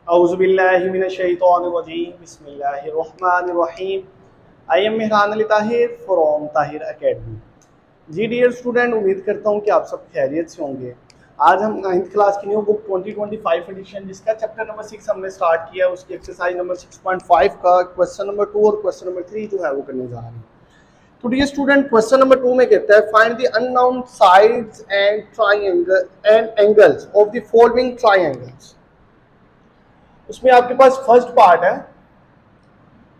औज़ुबिल्लाहिमिनश्शैतानिर्रजीम बिस्मिल्लाहिर्रहमानिर्रहीम। I am Mehran Ali Tahir from Tahir academy. जी dear student, उम्मीद करता हूँ कि आप सब खैरियत से होंगे। आज हम 9th क्लास की न्यू बुक 2025 एडिशन जिसका चैप्टर नंबर 6 हमने स्टार्ट किया, उसकी एक्सरसाइज नंबर 6.5 का क्वेश्चन नंबर 2 और क्वेश्चन नंबर 3 जो है वो करने जा रहे हैं। तो डियर स्टूडेंट, क्वेश्चन नंबर 2 में कहता है find the unknown sides and triangle and angles of the following triangles. उसमें आपके पास फर्स्ट पार्ट है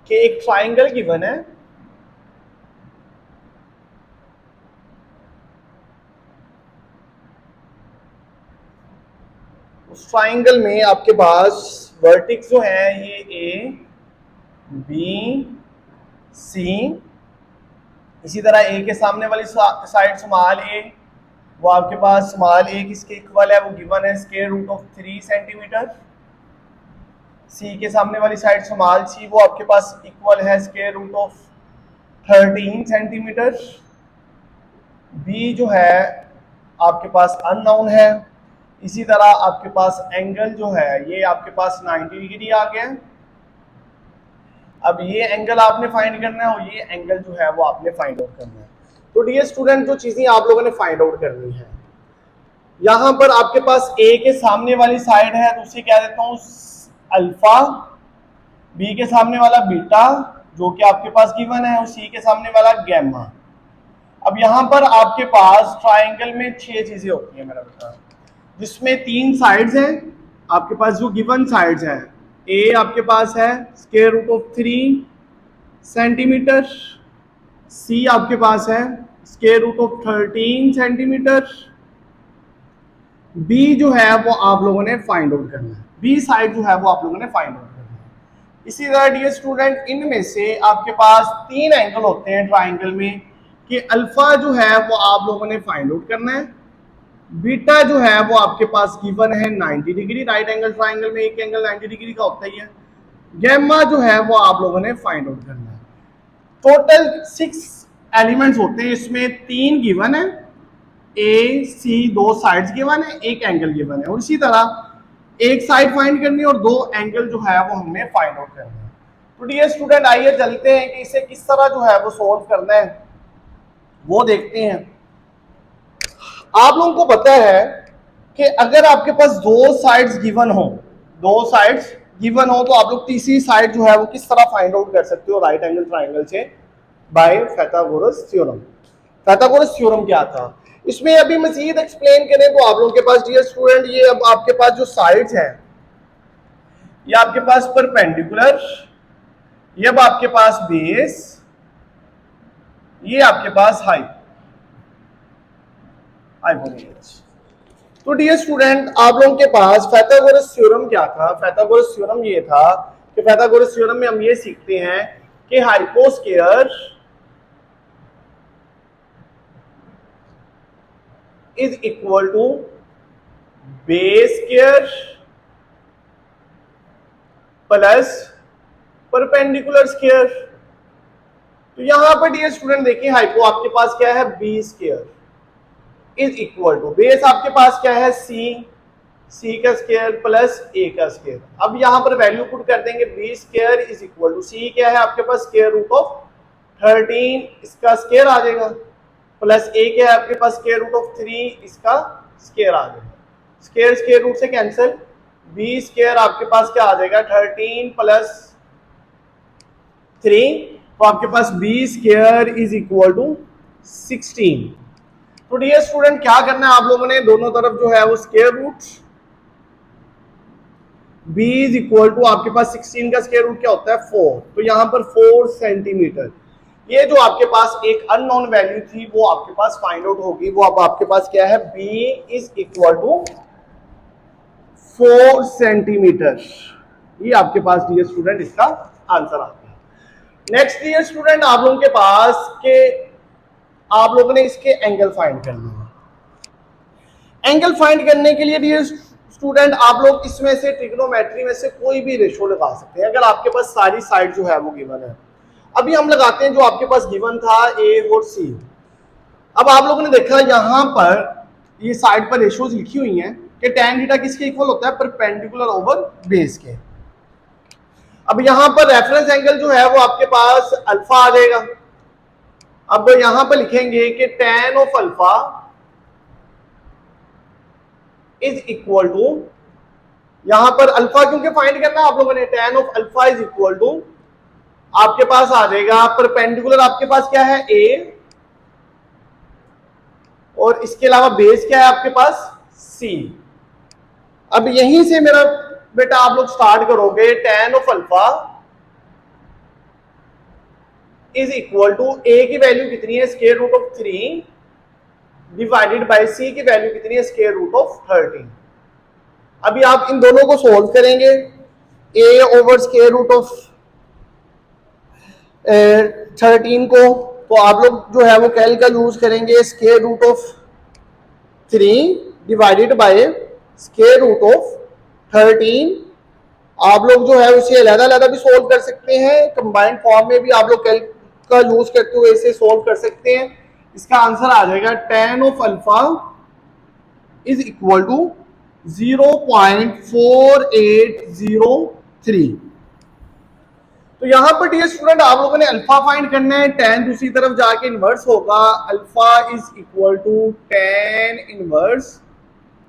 कि एक ट्राइंगल गिवन है, उस ट्राइंगल में आपके पास वर्टिक्स जो है ये ए बी सी, इसी तरह ए के सामने वाली साइड स्मॉल ए, वो आपके पास स्मॉल ए किसके इक्वल है, वो गिवन है square root of 3 centimetre. C के सामने वाली साइड स्मॉल सी, वो आपके पास इक्वल है square root of 13 centimetre. B जो है आपके पास अननोन है। इसी तरह आपके पास एंगल जो है ये आपके पास 90 डिग्री आ गया। अब ये एंगल आपने फाइंड करना है और ये एंगल जो है वो आपने फाइंड आउट करना है। तो डियर स्टूडेंट, जो चीजें आप लोगों ने फाइंड आउट करनी है, यहां पर आपके पास ए के सामने वाली साइड है तो उसे क्या देता हूं अल्फा, बी के सामने वाला बीटा जो कि आपके पास गिवन है, और सी के सामने वाला गैमा। अब यहां पर आपके पास ट्राइंगल में 6 चीजें होती हैं मेरा बेटा, जिसमें 3 साइड्स हैं। आपके पास जो गिवन साइड्स हैं, ए आपके पास है square root of 3 centimetre, C आपके पास है square root of 13 centimetre, B जो है वो आप लोगों ने फाइंड आउट करना है, बी साइड जो है वो आप लोगों ने फाइंड आउट करना है। इसी तरह डियर स्टूडेंट, इनमें से आपके पास 3 एंगल होते हैं ट्राइंगल में कि अल्फा जो है वो आप लोगों ने फाइंड आउट करना है, बीटा जो है वो आपके पास गिवन है 90 डिग्री, राइट एंगल ट्राइंगल में एक एंगल 90 डिग्री का होता ही है, गैमा जो है वो आप लोगों ने फाइंड आउट करना है। टोटल 6 एलिमेंट्स होते हैं, इसमें 3 गिवन है, ए सी 2 साइड्स गिवन है, एक एंगल गिवन है, और इसी तरह एक साइड फाइंड करनी है और 2 एंगल जो है वो हमने फाइंड आउट करना है। तो डियर स्टूडेंट, आइए चलते हैं कि इसे किस तरह जो है वो सोल्व करना है वो देखते हैं। आप लोगों को पता है कि अगर आपके पास 2 साइड्स गिवन हो, 2 साइड्स गिवन हो, तो आप लोग तीसरी साइड जो है वो किस तरह फाइंड आउट कर सकते हो राइट एंगल ट्राइंगल से, by Pythagoras theorem. Pythagoras theorem क्या था, इसमें अभी मजीद एक्सप्लेन करें तो आप लोगों के पास डियर स्टूडेंट ये अब आपके पास जो साइड्स हैं ये आपके पास परपेंडिकुलर, ये अब आपके पास बेस, ये आपके पास हाइपोटेन्यूज। तो डियर स्टूडेंट, आप लोगों के पास पाइथागोरस थ्योरम क्या था, पाइथागोरस थ्योरम ये था कि पाइथागोरस थ्योरम में हम ये सीखते हैं कि हाइपोस्फीयर is equal to base square plus perpendicular square. तो यहां पर डियर स्टूडेंट देखिए, हाइपो आपके पास क्या है B square is equal to base आपके पास क्या है सी का स्क्वायर प्लस ए का स्क्वायर। अब यहां पर वैल्यू पुट कर देंगे, B square is equal to C क्या है आपके पास स्क्वायर रूट ऑफ 13 इसका स्क्वायर आ जाएगा, प्लस ए क्या है आपके पास स्क्वायर रूट ऑफ 3 इसका स्क्वायर आ जाएगा, स्क्वायर स्क्वायर रूट से कैंसिल, बी स्क्वायर आपके पास क्या आ जाएगा 13 प्लस 3, तो आपके पास B square is equal to 16। तो डियर स्टूडेंट, क्या करना है आप लोगों ने, दोनों तरफ जो है वो square root, b is equal to आपके पास 16 का स्क्वायर रूट क्या होता है 4, तो यहां पर 4 सेंटीमीटर, ये जो आपके पास एक अननोन वैल्यू थी वो आपके पास फाइंड आउट होगी। वो अब आपके पास क्या है b is equal to 4 centimetre, ये आपके पास डियर स्टूडेंट इसका आंसर आता है। नेक्स्ट डियर स्टूडेंट, आप लोगों के पास के आप लोगों ने इसके एंगल फाइंड करने हैं। एंगल फाइंड करने के लिए डियर स्टूडेंट आप लोग इसमें से ट्रिग्नोमेट्री में से कोई भी रेशो लगा सकते हैं, अगर आपके पास सारी साइड जो है वो गिवन है। अभी हम लगाते हैं जो आपके पास गिवन था ए और सी। अब आप लोगों ने देखा यहां पर ये साइड पर रेशोज लिखी हुई हैं, कि tan थीटा किसके इक्वल होता है, परपेंडिकुलर ओवर बेस के। अब यहां पर रेफरेंस एंगल जो है वो आपके पास अल्फा आ जाएगा। अब यहां पर लिखेंगे कि tan of alpha is equal to, यहां पर अल्फा क्योंकि फाइंड करना है आप लोगों ने, tan of alpha is equal to आपके पास आ जाएगा परपेंडिकुलर, आपके पास क्या है a, और इसके अलावा बेस क्या है आपके पास c। अब यहीं से मेरा बेटा आप लोग स्टार्ट करोगे, tan of alpha is equal to a की वैल्यू कितनी है, square root of 3 divided by c की वैल्यू कितनी है, स्क्वायर रूट ऑफ 13। अभी आप इन दोनों को सोल्व करेंगे, a over square root of 13 को, तो आप लोग जो है वो कैल का यूज करेंगे, square root of 3 divided by square root of 13। आप लोग जो है उसे अलग-अलग भी सोल्व कर सकते हैं, कंबाइंड फॉर्म में भी आप लोग कैल का यूज करते हुए इसे सोल्व कर सकते हैं। इसका आंसर आ जाएगा tan of alpha is equal to 0.4803। तो यहां पर डियर स्टूडेंट आप लोगों ने अल्फा फाइंड करना है, tan दूसरी तरफ जाके इनवर्स होगा, alpha is equal to tan inverse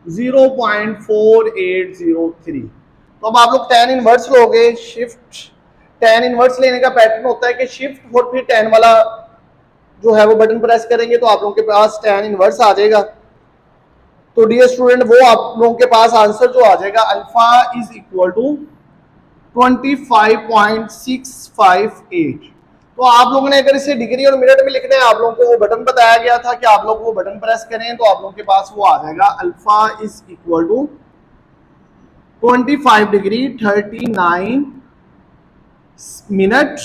0.4803। तो अब आप लोग tan इनवर्स लोगे, शिफ्ट tan इनवर्स लेने का पैटर्न होता है कि शिफ्ट और फिर tan वाला जो है वो बटन प्रेस करेंगे तो आप लोगों के पास tan इनवर्स आ जाएगा। तो डियर स्टूडेंट वो आप लोगों के पास आंसर जो आ जाएगा, अल्फा इज इक्वल टू 25.658। तो आप लोगों ने अगर इसे डिग्री और मिनट में लिखना है, आप लोगों को वो बटन बताया गया था कि आप लोग वो बटन प्रेस करें तो आप लोगों के पास वो आ जाएगा, alpha is equal to 25 degree 39 minute,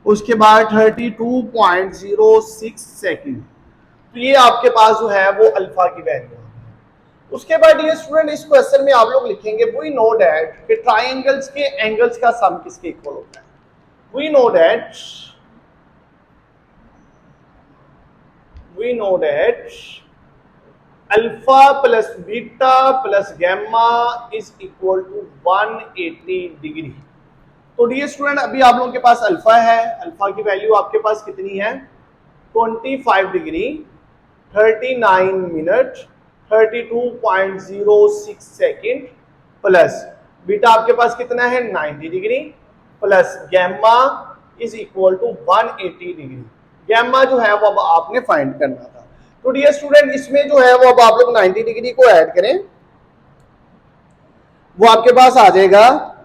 उसके बाद 32.06 सेकंड। तो ये आपके पास जो है वो अल्फा की वैल्यू है। उसके बाद डियर स्टूडेंट इस क्वेश्चन में आप लोग लिखेंगे, वी नो दैट कि ट्राइंगल्स के एंगल्स का सम किसके इक्वल होता है। We know that alpha plus beta plus gamma is equal to 180 degree. तो डियर स्टूडेंट अभी आप लोगों के पास अल्फा है, अल्फा की वैल्यू आपके पास कितनी है, 25 degree 39 minute 32.06 second, plus beta आपके पास कितना है 90 degree, plus gamma is equal to 180 degree. Gamma जो है वो अब आपने फाइंड करना था। तो डियर स्टूडेंट इसमें जो है वो अब आप लोग 90 डिग्री को ऐड करें, वो आपके पास आ जाएगा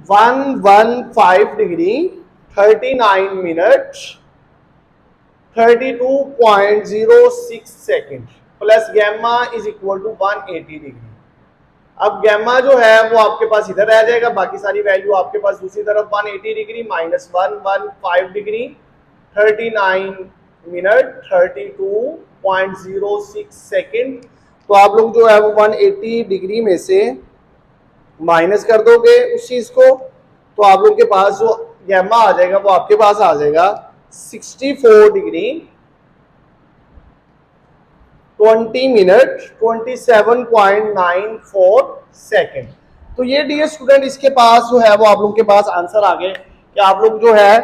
115 degree 39 minute 32.06 second, plus gamma is equal to 180 degree. अब गैमा जो है वो आपके पास इधर रह जाएगा, बाकी सारी वैल्यू आपके पास दूसरी तरफ 180 degree minus 115 degree 39 minute 32.06 second. तो आप लोग जो है वो 180 डिग्री में से माइनस कर दोगे उस चीज को, तो आप लोग के पास जो गैमा आ जाएगा वो आपके पास आ जाएगा 64 डिग्री 20 मिनट 27.94 सेकंड। तो ये डियर स्टूडेंट इसके पास जो है वो आप लोगों के पास आंसर आ गए कि आप लोग जो है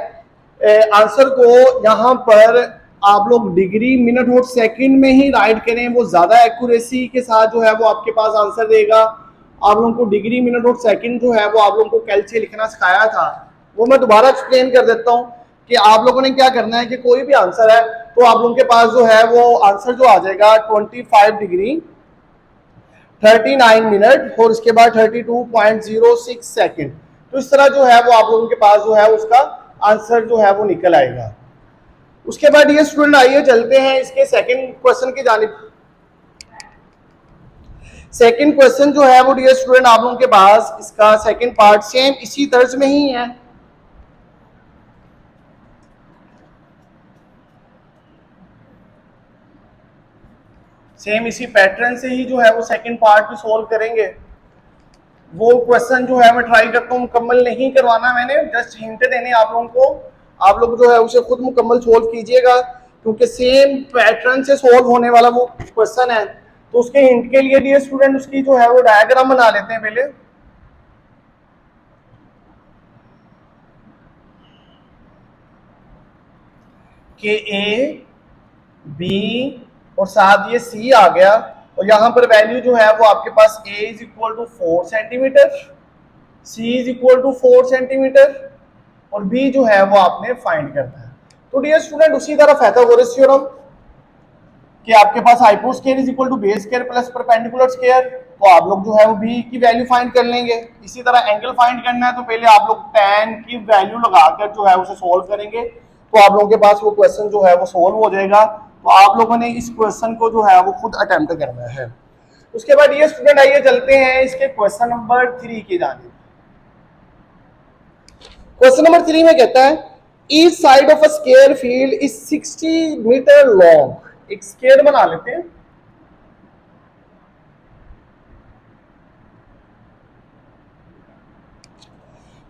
आंसर को यहां पर आप लोग डिग्री मिनट और सेकंड में ही राइट करें, वो ज्यादा एक्यूरेसी के साथ जो है वो आपके पास आंसर देगा। आप लोगों को डिग्री मिनट और सेकंड जो है वो आप लोगों को कैल से लिखना सिखाया था, वो मैं दोबारा एक्सप्लेन कर देता हूं कि आप लोगों ने क्या करना है कि कोई भी आंसर है तो आप लोगों के पास जो है वो आंसर जो आ जाएगा 25 डिग्री 39 मिनट और उसके बाद 32.06 सेकंड। तो इस तरह जो है वो आप लोगों के पास जो है उसका आंसर जो है वो निकल आएगा। उसके बाद ये स्टूडेंट आइए चलते हैं इसके सेकंड क्वेश्चन की जानिब। सेकंड क्वेश्चन जो है वो डियर स्टूडेंट आप लोगों के पास इसका सेकंड पार्ट सेम इसी तर्ज में ही है। सेम इसी पैटर्न से ही जो है वो सेकंड पार्ट भी सोल्व करेंगे। वो क्वेश्चन जो है मैं ट्राई करता हूँ मुकम्मल नहीं करवाना, मैंने जस्ट हिंट देने आप लोगों को, आप लोग जो है उसे खुद मुकम्मल सोल्व कीजिएगा क्योंकि सेम पैटर्न से सोल्व होने वाला वो क्वेश्चन है। तो उसके हिंट के लिए डियर स्टूडेंट उसकी जो है वो डायग्राम बना लेते हैं पहले। कि ए बी और साथ ये सी आ गया, और यहां पर वैल्यू जो है वो आपके पास A is equal to 4 centimetre, C is equal to 4 centimetre, और बी जो है वो आपने फाइंड करना है। तो डियर स्टूडेंट उसी तरह पाइथागोरस थ्योरम कि आपके पास hypotenuse square is equal to base square plus perpendicular square, तो आप लोग जो है वो बी की वैल्यू फाइंड कर लेंगे। इसी तरह एंगल फाइंड करना है तो पहले आप लोग tan की वैल्यू लगाकर जो है उसे सोल्व करेंगे, तो आप लोगों के पास वो क्वेश्चन जो है वो सोल्व हो जाएगा। तो आप लोगों ने इस क्वेश्चन को जो है वो खुद अटेम्प्ट करना है। उसके बाद ये स्टूडेंट आइए चलते हैं इसके क्वेश्चन नंबर 3 की जानिब। क्वेश्चन नंबर 3 में कहता है each side of a square field is 60 metre long. एक स्क्वायर बना लेते हैं।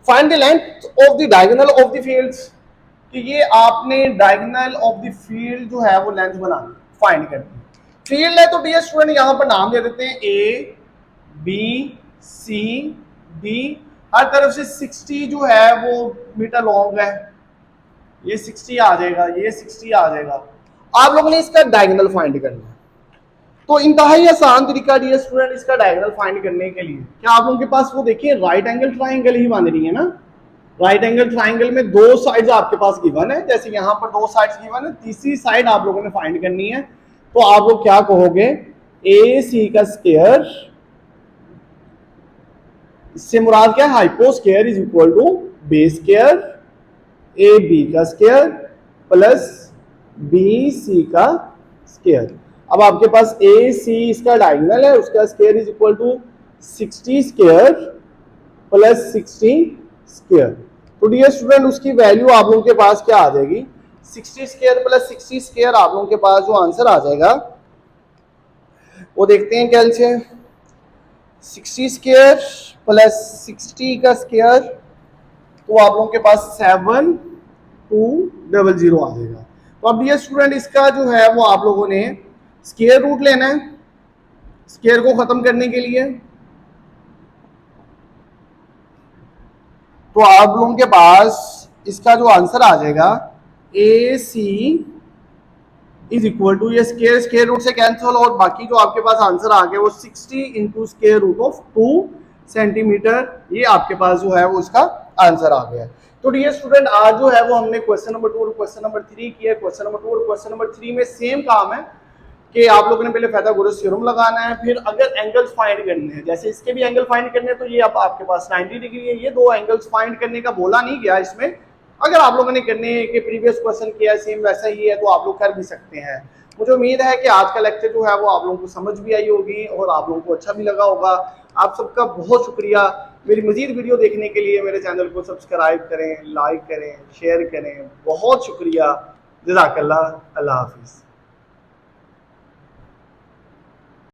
Find the length of the diagonal of the fields, कि ये आपने डायगोनल ऑफ द फील्ड जो है वो लेंथ बनानी फाइंड करनी। फील्ड है तो डियर स्टूडेंट यहां पर नाम दे देते हैं ए बी सी डी, हर तरफ से 60 जो है वो मीटर लॉन्ग है, ये 60 आ जाएगा, ये 60 आ जाएगा। आप लोगों ने इसका डायगोनल फाइंड करना है। तो इंतहाई आसान तरीका डियर स्टूडेंट इसका डायगोनल फाइंड करने के लिए, क्या आप लोगों के पास वो देखिए राइट एंगल ट्राइंगल ही बन रही है ना। राइट एंगल ट्राइंगल में दो साइड्स आपके पास गिवन है, जैसे यहां पर दो साइड्स गिवन है, तीसरी साइड आप लोगों ने फाइंड करनी है। तो आप लोग क्या कहोगे, ए सी का स्क्वायर, इससे मुराद क्या है, hypo square is equal to base square A B का स्क्वायर प्लस बी सी का स्क्वायर। अब आपके पास ए सी इसका डायगोनल है, उसका square is equal to 60 square plus 60 square. तो डियर स्टूडेंट उसकी वैल्यू आप लोगों के पास क्या आ जाएगी, 60 स्क्वायर प्लस 60 स्क्वायर। आप लोगों के पास जो आंसर आ जाएगा वो देखते हैं क्या से, 60 स्क्वायर प्लस 60 का स्क्वायर, तो आप लोगों के पास 7200 आ जाएगा। तो अब डियर स्टूडेंट इसका जो है वो आप लोगों ने स्क्वायर रूट लेना है स्क्वायर को खत्म करने के लिए। तो आप लोगों के पास इसका जो आंसर आ जाएगा ए सी इज इक्वल टू, ये स्क्वायर स्क्वायर रूट से कैंसिल, और बाकी जो आपके पास आंसर आ गया वो 60 into square root of 2 centimetre, ये आपके पास जो है वो इसका आंसर आ गया। तो डियर स्टूडेंट आज जो है वो हमने क्वेश्चन नंबर 2 और क्वेश्चन नंबर 3 किया। क्वेश्चन नंबर 2 और क्वेश्चन नंबर 3 में सेम काम है कि आप लोगों ने पहले पाइथागोरस थ्योरम लगाना है, फिर अगर एंगल्स फाइंड करने हैं, जैसे इसके भी एंगल फाइंड करने हैं, तो ये आपके पास 90 डिग्री है, ये दो एंगल्स फाइंड करने का बोला नहीं गया इसमें। अगर आप लोगों ने करने के प्रीवियस क्वेश्चन किया सेम वैसा ही है तो आप लोग कर भी सकते हैं। मुझे उम्मीद है कि आज का लेक्चर जो है वो आप लोगों को समझ भी आई होगी और आप लोगों को अच्छा भी लगा होगा। आप सबका बहुत शुक्रिया। मेरी मजीद वीडियो देखने के लिए मेरे चैनल को सब्सक्राइब करें, लाइक करें, शेयर करें। बहुत शुक्रिया। जज़ाकल्लाह। अल्लाह हाफिज़।